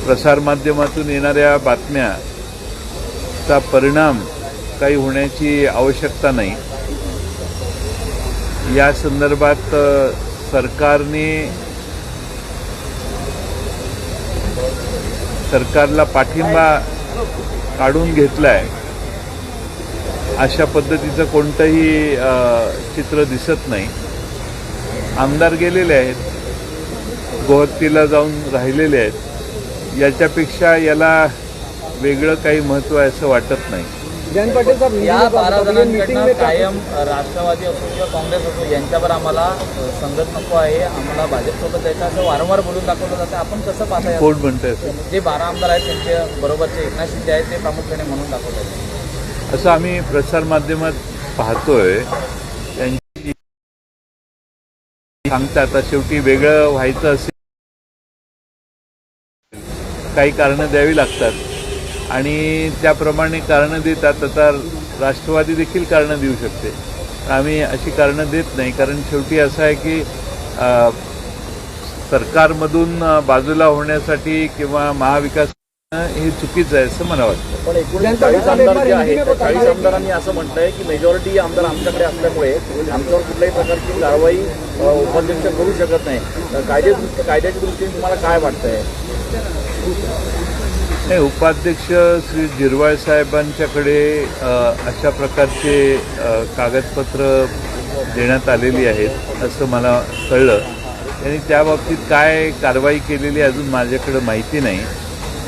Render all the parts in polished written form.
प्रसारमाध्यमातून येणाऱ्या बातम्याचा परिणाम काही होण्याची आवश्यकता नाही. या संदर्भात सरकारला पाठिंबा काढून घेतलाय अशा पद्धतीचं कोणतंही चित्र दिसत नाही. आमदार गेलेले आहेत, गोहत्तीला जाऊन राहिलेले आहेत. याच्यापेक्षा याला वेगळं काही महत्त्व आहे असं वाटत नाही. जयंत पाटील साहेब, या 12 जणांकडनं कायम राष्ट्रवादी असो किंवा काँग्रेस असो यांच्यावर आम्हाला संगत नको आहे, आम्हाला भाजपसोबत जायचं असं वारंवार बोलून दाखवलं जातं. आपण कसं पाहताय? कोण म्हणतंय? जे 12 आमदार आहेत त्यांच्या बरोबरचे एकनाथ शिंदे आहेत ते प्रामुख्याने म्हणून दाखवतात. असं आम्ही प्रसारमाध्यमात पाहतोय. त्यांची सांगतात शेवटी वेगळं व्हायचं असेल काही कारणं द्यावी लागतात आणि त्याप्रमाणे कारणं देतात. आता राष्ट्रवादी देखील कारणं देऊ शकते. आम्ही अशी कारणं देत नाही, कारण शेवटी असं आहे की सरकारमधून बाजूला होण्यासाठी किंवा महाविकास हे चुकीचं आहे असं मला वाटतं. पण 39 आमदार जे आहेत त्या 40 आमदारांनी असं म्हटलंय की मेजॉरिटी आमदार आमच्याकडे असल्यामुळे आमच्यावर कुठल्याही प्रकारची कारवाई उपाध्यक्ष करू शकत नाही. कायद्याच्या दृष्टीने तुम्हाला काय वाटतंय? नाही, उपाध्यक्ष श्री झिरवाळ साहेबांच्याकडे अशा प्रकारचे कागदपत्र देण्यात आलेली आहेत असं मला कळलं. त्यांनी त्या बाबतीत काय कारवाई केलेली अजून माझ्याकडं माहिती नाही.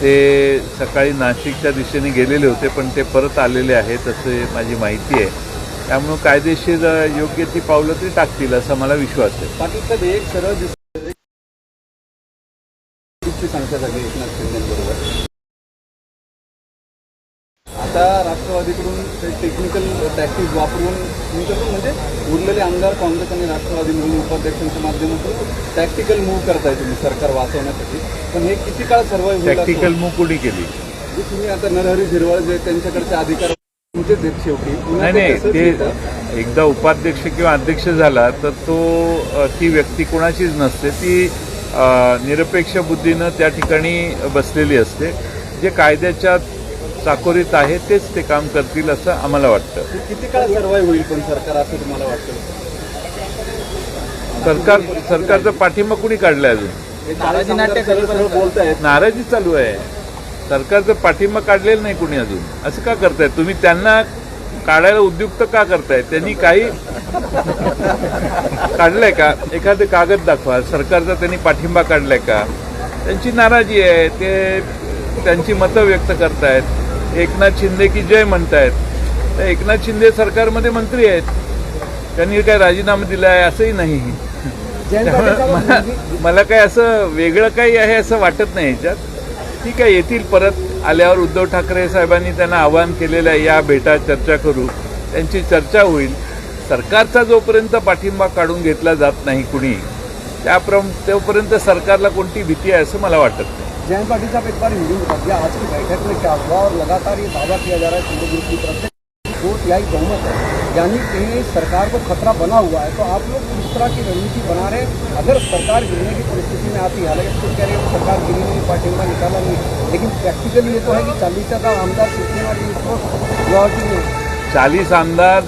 ते सकाळी नाशिकच्या दिशेने गेलेले होते पण ते परत आलेले आहेत असे माझी माहिती आहे. त्यामुळं कायदेशीर योग्य ती पावलं तरी टाकतील असा मला विश्वास आहे. पाटील साहेब, एक सरळ संख्या झाली एकनाथ शिंदेबरोबर. आता राष्ट्रवादीकडून टेक्निकल टॅक्टिक्स वापरून म्हणजे उरलेले आमदार काँग्रेस आणि राष्ट्रवादी मिळून उपाध्यक्षांच्या माध्यमातून टॅक्टिकल मूव्ह करताय तुम्ही सरकार वाचवण्यासाठी. पण हे किती काळ सर्वाइव्ह होईल? टॅक्टिकल मूव्ह कोणी केली? जे तुम्ही आता नरहरी झिरवाळ जे त्यांच्याकडचे अधिकार तुमचे देत शेवटी. नाही, ते एकदा उपाध्यक्ष किंवा अध्यक्ष झाला तर ती व्यक्ती कोणाचीच नसते. ती निरपेक्ष बुद्धीनं त्या ठिकाणी बसलेली असते. जे कायद्याच्या चाकोरीत आहे तेच ते काम करतील असं आम्हाला वाटतं. किती काळ सर्वाइव्ह होईल पण सरकार असं तुम्हाला वाटतं? सरकारचा पाठिंबा कुणी काढलाय अजून? बोलतायत नाराजी चालू आहे. सरकारचा पाठिंबा काढलेला नाही कुणी अजून. असं का करताय तुम्ही? त्यांना काढायला उद्युक्त का करताय? त्यांनी काही काढलंय का? एखादे कागद दाखवा. सरकारचा त्यांनी पाठिंबा काढलाय का? त्यांची नाराजी आहे, ते त्यांची मतं व्यक्त करतायत. एकनाथ शिंदे की जय म्हणतायत. तर एकनाथ शिंदे सरकारमध्ये मंत्री आहेत, त्यांनी काय राजीनामा दिला आहे असंही नाही. मला काय असं वेगळं काही आहे असं वाटत नाही ह्याच्यात. ठीक आहे, येतील परत आल्यावर. उद्धव ठाकरे साहेबांनी त्यांना आवाहन केलेलं आहे, या भेटा, चर्चा करू. त्यांची चर्चा होईल. सरकारचा जोपर्यंत पाठिंबा काढून घेतला जात नाही कुणी, तोपर्यंत सरकारला कोणती भीती आहे असं मला वाटत नाही. जयंत पाटिल साहब, एक बार हिंदी में बताइए, आज की बैठक में क्या हुआ और लगातार ये दावा किया जा रहा है शिंदे ग्रुप की तरफ से 2/3 बहुमत है, यानी कहीं सरकार को खतरा बना हुआ है. तो आप लोग किस तरह की रणनीति बना रहे हैं अगर सरकार गिरने की परिस्थिति में आती है? हालांकि कुछ कह रहे हैं सरकार गिरी नहीं, पाठिंबा निकाला नहीं, लेकिन प्रैक्टिकली ये तो है कि 40 आमदार शिवसेना 40 आमदार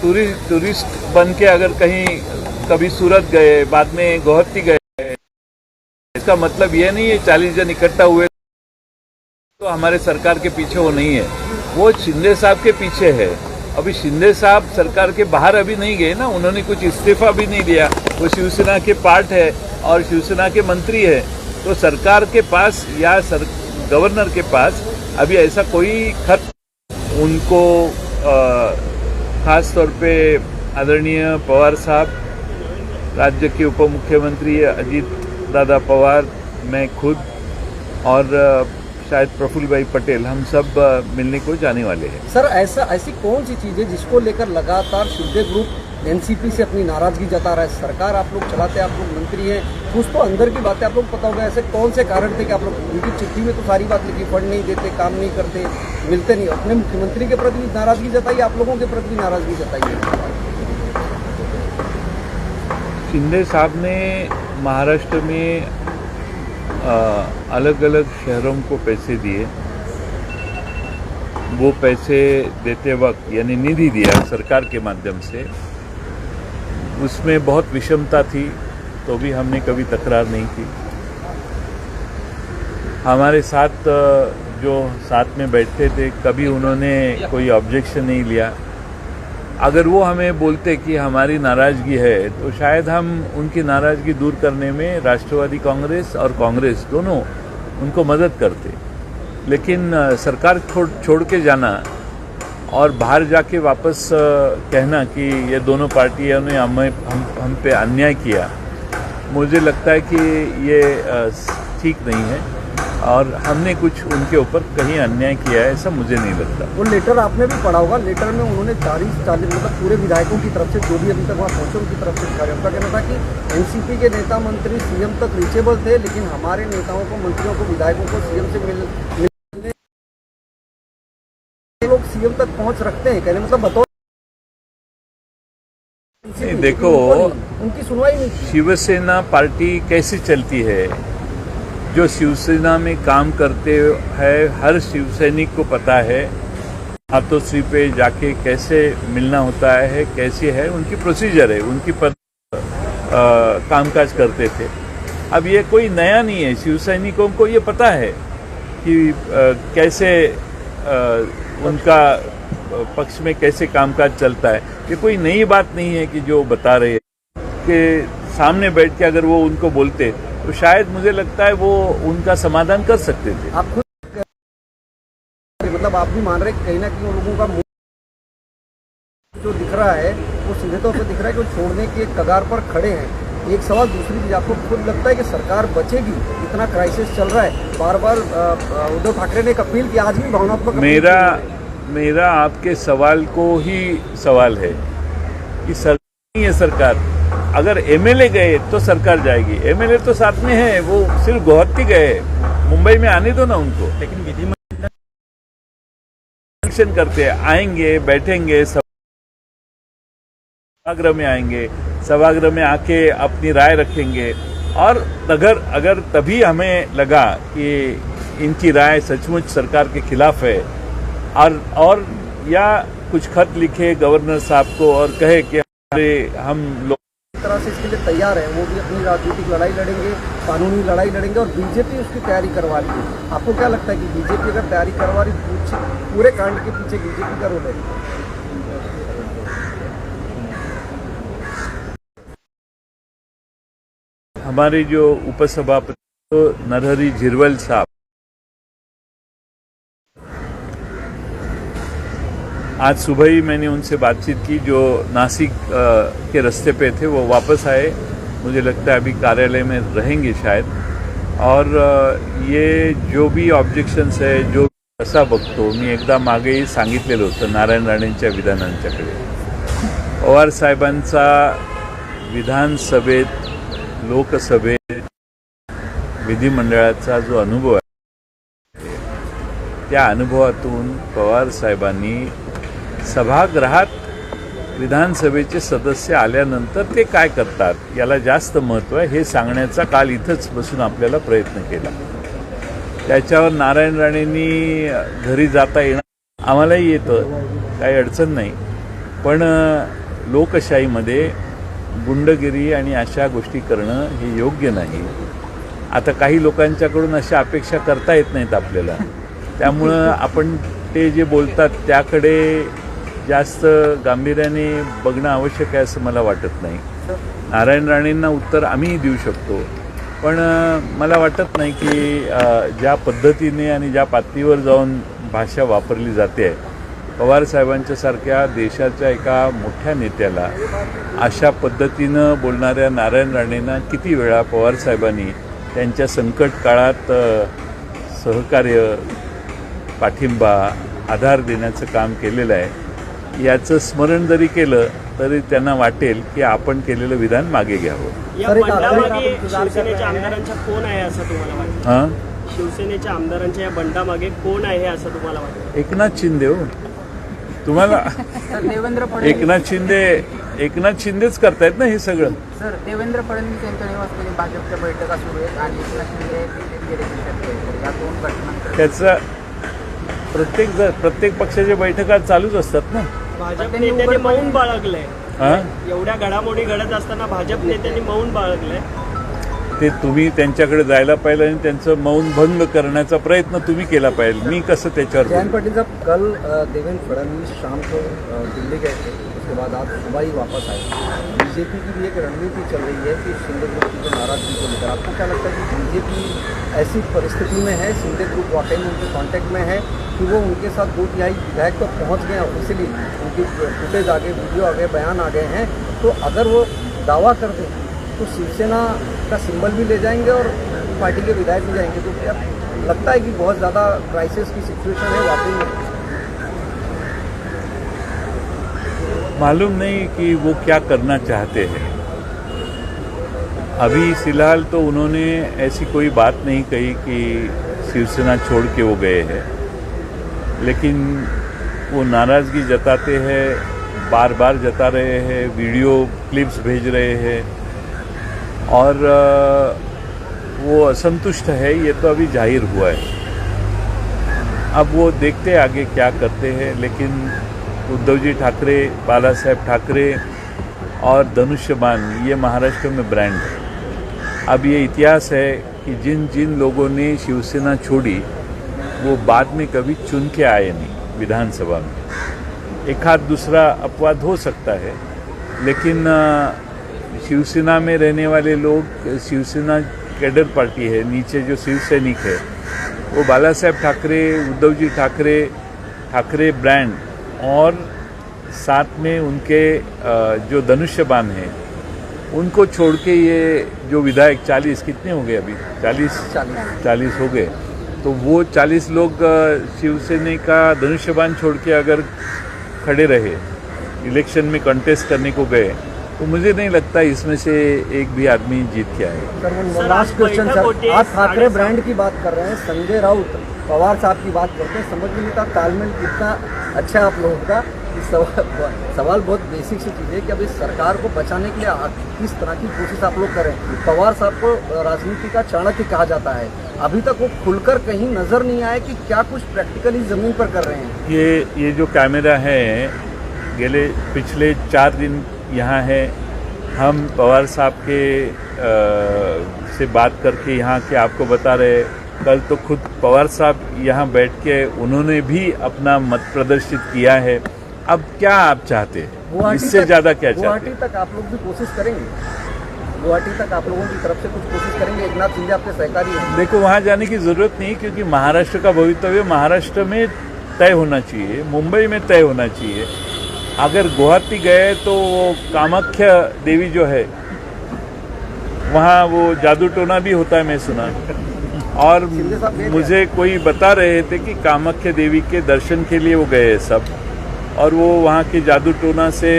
टूरिस्ट बन के अगर कहीं कभी सूरत गए, बाद में गोहत्ती गए, इसका मतलब ये नहीं है 40 जन इकट्ठा हुए तो हमारे सरकार के पीछे वो नहीं है. वो शिंदे साहब के पीछे है. अभी शिंदे साहब सरकार के बाहर अभी नहीं गए ना, उन्होंने कुछ इस्तीफा भी नहीं दिया. वो शिवसेना के पार्ट है और शिवसेना के मंत्री है. तो सरकार के पास या गवर्नर के पास अभी ऐसा कोई खत उनको खास तौर पे आदरणीय पवार साहब, राज्य के उप मुख्यमंत्री अजीत दादा पवार, मैं खुद और शायद प्रफुल्ल भाई पटेल, हम सब मिलने को जाने वाले हैं. सर, ऐसी कौन सी चीज़ है जिसको लेकर लगातार शिंदे ग्रुप एनसीपी से अपनी नाराजगी जता रहा है? सरकार आप लोग चलाते हैं, आप लोग मंत्री हैं, कुछ तो अंदर की बातें आप लोग पता होगा. ऐसे कौन से कारण थे कि आप लोग, उनकी चिट्ठी में तो सारी बात लिखी, फंड नहीं देते, काम नहीं करते, मिलते नहीं. अपने मुख्यमंत्री के प्रति भी नाराजगी जताइए, आप लोगों के प्रति भी नाराजगी जताइए. शिंदे साहब ने महाराष्ट्र में अलग अलग शहरों को पैसे दिए। वो पैसे देते वक्त यानी निधि दिया सरकार के माध्यम से, उसमें बहुत विषमता थी, तो भी हमने कभी तकरार नहीं की। हमारे साथ जो साथ में बैठते थे, कभी उन्होंने कोई ऑब्जेक्शन नहीं लिया। अगर वो हमें बोलते कि हमारी नाराज़गी है, तो शायद हम उनकी नाराज़गी दूर करने में राष्ट्रवादी कांग्रेस और कांग्रेस दोनों उनको मदद करते। लेकिन सरकार छोड़ के जाना और बाहर जाके वापस कहना कि ये दोनों पार्टियों ने हम पे अन्याय किया, मुझे लगता है कि ये ठीक नहीं है और हमने कुछ उनके ऊपर कहीं अन्याय किया है, ऐसा मुझे नहीं लगता। वो लेटर आपने भी पढ़ा होगा, लेटर में उन्होंने 40 मतलब पूरे विधायकों की तरफ से, जो भी अभी तक वहाँ पहुँचे उनकी तरफ से उनका कहना था कि एनसीपी के नेता मंत्री सीएम तक रीचेबल थे, लेकिन हमारे नेताओं को, मंत्रियों को, विधायकों को सीएम से मिलने लोग सीएम तक पहुँच रखते हैं, कहने मतलब बतौर देखो, उनकी सुनवाई नहीं। शिवसेना पार्टी कैसे चलती है, जो शिवसेना में काम करते हैं हर शिवसैनिक को पता है हाथोश्री पे जाके कैसे मिलना होता है, कैसे है उनकी प्रोसीजर है, उनकी कामकाज करते थे। अब ये कोई नया नहीं है, शिवसैनिकों को ये पता है कि कैसे उनका पक्ष में कैसे कामकाज चलता है। ये कोई नई बात नहीं है कि जो बता रहे हैं कि सामने बैठ के अगर वो उनको बोलते तो शायद मुझे लगता है वो उनका समाधान कर सकते थे। आप खुद मतलब आप भी मान रहे कहीं ना कहीं उन लोगों का मुंह जो दिख रहा है वो सीधे तौर पर दिख रहा है कि वो छोड़ने के कगार पर खड़े हैं। एक सवाल, दूसरी चीज, आपको खुद लगता है कि सरकार बचेगी? इतना क्राइसिस चल रहा है, बार बार उद्धव ठाकरे ने एक अपील की, आज भी भावनात्मक मेरा आपके सवाल को ही सवाल है कि सरकार है, सरकार अगर एमएलए गए तो सरकार जाएगी। एमएलए तो साथ में है, वो सिर्फ गुवाहाटी गए, मुंबई में आने दो ना उनको। लेकिन विधिमंडल करते हैं, आएंगे, बैठेंगे, सभागृह में आएंगे, सभागृह में आके अपनी राय रखेंगे। और अगर तभी हमें लगा कि इनकी राय सचमुच सरकार के खिलाफ है और या कुछ खत लिखे गवर्नर साहब को और कहे कि हम लोग तरह से इसके लिए तैयार है, वो भी अपनी राजनीतिक लड़ाई लड़ेंगे, कानूनी लड़ाई लड़ेंगे, और बीजेपी उसकी तैयारी करवा रही है। आपको क्या लगता है कि बीजेपी अगर तैयारी करवा रही, पूरे कांड के पीछे बीजेपी का रोल है? हमारे जो उपसभापति तो नरहरी झिरवल साहब, आज सुबह ही मैंने उनसे बातचीत की, जो नासिक के रास्ते पे थे, वो वापस आए। मुझे लगता है अभी कार्यालय में रहेंगे शायद। और ये जो भी ऑब्जेक्शन्स आहे, जो कसा बघतो, मी एकदा मागेही सांगितलेलं होतं नारायण राणेंच्या विधानांच्याकडे। पवार साहेबांचा विधानसभेत, लोकसभेत, विधिमंडळाचा जो अनुभव आहे, त्या अनुभवातून पवार साहेबांनी सभागृहात विधानसभेचे सदस्य आल्यानंतर ते काय करतात याला जास्त महत्त्व आहे, हे सांगण्याचा काल इथंच बसून आपल्याला प्रयत्न केला। त्याच्यावर नारायण राणेंनी घरी जाता येणार, आम्हालाही येतं, काही अडचण नाही, पण लोकशाहीमध्ये गुंडगिरी आणि अशा गोष्टी करणं हे योग्य नाही। आता काही लोकांच्याकडून अशा अपेक्षा करता येत नाहीत आपल्याला, त्यामुळं आपण ते जे बोलतात त्याकडे जास्त गांभीर्याने बघणं आवश्यक आहे असं मला वाटत नाही। नारायण राणेंना उत्तर आम्हीही देऊ शकतो, पण मला वाटत नाही की ज्या पद्धतीने आणि ज्या पातळीवर जाऊन भाषा वापरली जाते आहे, पवार साहेबांच्या सारख्या देशाच्या एका मोठ्या नेत्याला अशा पद्धतीनं बोलणाऱ्या नारायण राणेंना किती वेळा पवार साहेबांनी त्यांच्या संकट काळात सहकार्य, पाठिंबा, आधार देण्याचं काम केलेलं आहे। याचं स्मरण जरी केलं तरी त्यांना वाटेल की आपण केलेलं विधान मागे घ्यावं। या बंडामागे शिवसेनेच्या आमदारांचा कोण आहे असं तुम्हाला वाटतं? शिवसेनेच्या आमदारांच्या या बंडामागे कोण आहे असं तुम्हाला वाटतं? एकनाथ शिंदे हो। तुम्हाला सर देवेंद्र फडणवीस एकनाथ शिंदेच करतायत ना हे सगळं. सर देवेंद्र फडणवीस यांच्या निवासस्थानी भाजपच्या बैठका सुरू आहेत आणि एकनाथ शिंदे तिथे गेल्याची शक्यता आहे. तर या दोन घटनांकडे त्याचा प्रत्येक पक्षाच्या बैठका चालूच असतात ना. भाजप नेत्यांनी मौन बाळगलंय. हा, एवढ्या घडामोडी घडत असताना भाजप नेत्यांनी मौन बाळगलंय. ते तुम्ही त्यांच्याकडे जायला पाहिजे आणि त्यांचं मौन भंग करण्याचा प्रयत्न तुम्ही केला पाहिजे. मी कसं त्याच्यावर जयंत बोलू? पाटिल साहब, कल देवेंद्र फडणवीस शाम को दिल्ली गए थे, उसके बाद आप सुबह ही वापस आए. बीजेपी की भी एक रणनीति चल रही है कि शिंदे ग्रुप की जो नाराजगी को लेकर, आपको क्या लगता है कि बीजेपी ऐसी परिस्थिति में है, शिंदे ग्रुप वाकई में उनके कांटेक्ट में है कि वो उनके साथ 2/3 विधायक तो पहुँच गए ऑफिशियली, उनकी फुटेज आ गए, वीडियो आ गए, बयान आ गए हैं, तो अगर वो दावा कर दें तो शिवसेना का सिंबल भी ले जाएंगे और पार्टी के विधायक भी जाएंगे. तो क्या लगता है कि बहुत ज़्यादा क्राइसिस की सिचुएशन है वाकई में? मालूम नहीं कि वो क्या करना चाहते हैं. अभी फिलहाल तो उन्होंने ऐसी कोई बात नहीं कही कि शिवसेना छोड़ के वो गए हैं, लेकिन वो नाराज़गी जताते हैं, बार बार जता रहे हैं, वीडियो क्लिप्स भेज रहे हैं और वो असंतुष्ट है. ये तो अभी जाहिर हुआ है. अब वो देखते आगे क्या करते हैं. लेकिन उद्धव जी ठाकरे, बाला साहेब ठाकरे और धनुष्यबाण ये महाराष्ट्र में ब्रांड है. अब ये इतिहास है कि जिन जिन लोगों ने शिवसेना छोड़ी वो बाद में कभी चुन के आए नहीं विधानसभा में. एक आध दूसरा अपवाद हो सकता है, लेकिन शिवसेना में रहने वाले लोग, शिवसेना कैडर पार्टी है, नीचे जो शिवसैनिक है वो बाला साहेब ठाकरे, उद्धव जी ठाकरे ब्रांड और साथ में उनके जो धनुष्यबाण हैं उनको छोड़ के ये जो विधायक 40 कितने हो गए अभी 40 हो गए, तो वो 40 लोग शिवसेना का धनुष्यबाण छोड़ के अगर खड़े रहे, इलेक्शन में कंटेस्ट करने को गए, तो मुझे नहीं लगता इसमें से एक भी आदमी जीत के आए. सर वो सर, लास्ट आज क्वेश्चन बैठक सर, होती है, आप ठाकरे 7:30 ब्रांड की बात कर रहे हैं, संजय राउत पवार साहब की बात करते हैं, समझ में नहीं था तालमेल कितना अच्छा है आप लोगों का. सवाल बहुत बेसिक सी चीज़ है कि अब इस सरकार को बचाने के लिए किस तरह की कोशिश आप लोग करें. पवार साहब को राजनीति का चाणक्य कहा जाता है, अभी तक वो खुलकर कहीं नजर नहीं आया कि क्या कुछ प्रैक्टिकली जमीन पर कर रहे हैं. ये जो कैमरा है पिछले 4 दिन यहाँ है. हम पवार साहब के से बात करके यहाँ के आपको बता रहे. कल तो खुद पवार साहब यहाँ बैठ के उन्होंने भी अपना मत प्रदर्शित किया है. अब क्या आप चाहते हैं, इससे ज्यादा क्या चाहते गुवाहाटी हैं? तक आप लोग भी कोशिश करेंगे, गुवाहाटी तक आप लोगों की तरफ से कुछ कोशिश करेंगे. एकनाथ शिंदे आपके सहकारी हैं. देखो वहाँ जाने की जरूरत नहीं, क्योंकि महाराष्ट्र का भवितव्य महाराष्ट्र में तय होना चाहिए, मुंबई में तय होना चाहिए. अगर गुवाहाटी गए तो वो कामाख्या देवी जो है वहाँ वो जादू टोना भी होता है, मैं सुना. और मुझे कोई बता रहे थे कि कामाख्या देवी के दर्शन के लिए वो गए सब, और वो वहाँ के जादू टोना से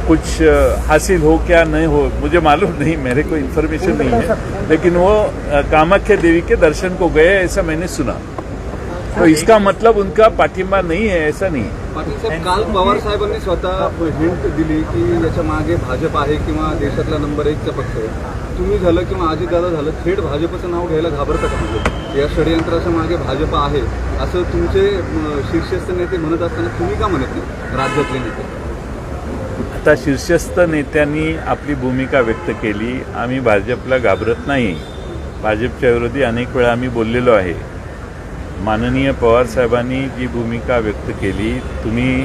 कुछ हासिल हो क्या नहीं हो मुझे मालूम नहीं, मेरे को इन्फॉर्मेशन नहीं है, लेकिन वो कामाख्या देवी के दर्शन को गए ऐसा मैंने सुना. तो इसका मतलब उनका पाठिंबा नहीं है, ऐसा नाही. पाटील साहेब, काल पवार साहेबांनी स्वतः हिंट दिली की याच्या मागे भाजप आहे किंवा देशातला नंबर 1चा पक्ष आहे. तुम्ही झालं किंवा अजितदादा झालं, थेट भाजपचं नाव घ्यायला घाबरता का? म्हणजे या षडयंत्राच्या मागे भाजप आहे असं तुमचे शीर्षस्थ नेते म्हणत असताना तुम्ही का म्हणत नाही, राज्यातले नेते? आता शीर्षस्थ नेत्यांनी आपली भूमिका व्यक्त केली. आम्ही भाजपला घाबरत नाही. भाजपच्या विरोधी अनेक वेळा आम्ही बोललेलो आहे. माननीय पवार साहेबांनी जी भूमिका व्यक्त केली, तुम्ही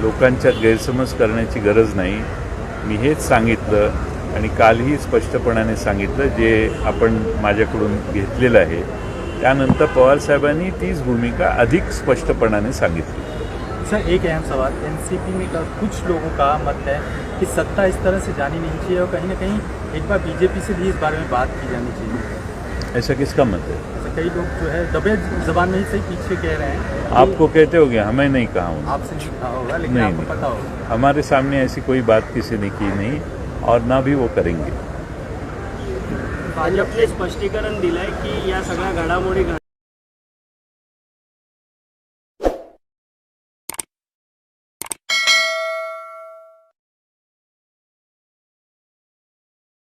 लोकांच्यात गैरसमज करण्याची गरज नाही. मी हेच सांगितलं आणि कालही स्पष्टपणाने सांगितलं जे आपण माझ्याकडून घेतलेलं आहे. त्यानंतर पवार साहेबांनी तीच भूमिका अधिक स्पष्टपणाने सांगितली. सर एक अहम सवाल, एनसीपी में कुछ लोगों का मत है कि सत्ता इस तरह से जानी नहीं चाहिए और कहीं ना कहीं एक बार बीजेपी से भी इस बारे में बात की जानी चाहिए. ऐसा किसका मत है? ऐसे कई लोग जो है दबे जबान में ही सही पीछे कह रहे हैं. आपको कहते होगे, हमें नहीं कहा हूँ. आपसे नहीं कहा होगा, लेकिन नहीं, आपको नहीं. पता होगा. हमारे सामने ऐसी कोई बात किसी ने की नहीं और ना भी वो करेंगे. भाजपने स्पष्टीकरण दिलंय की या सगळ्या घडामोडी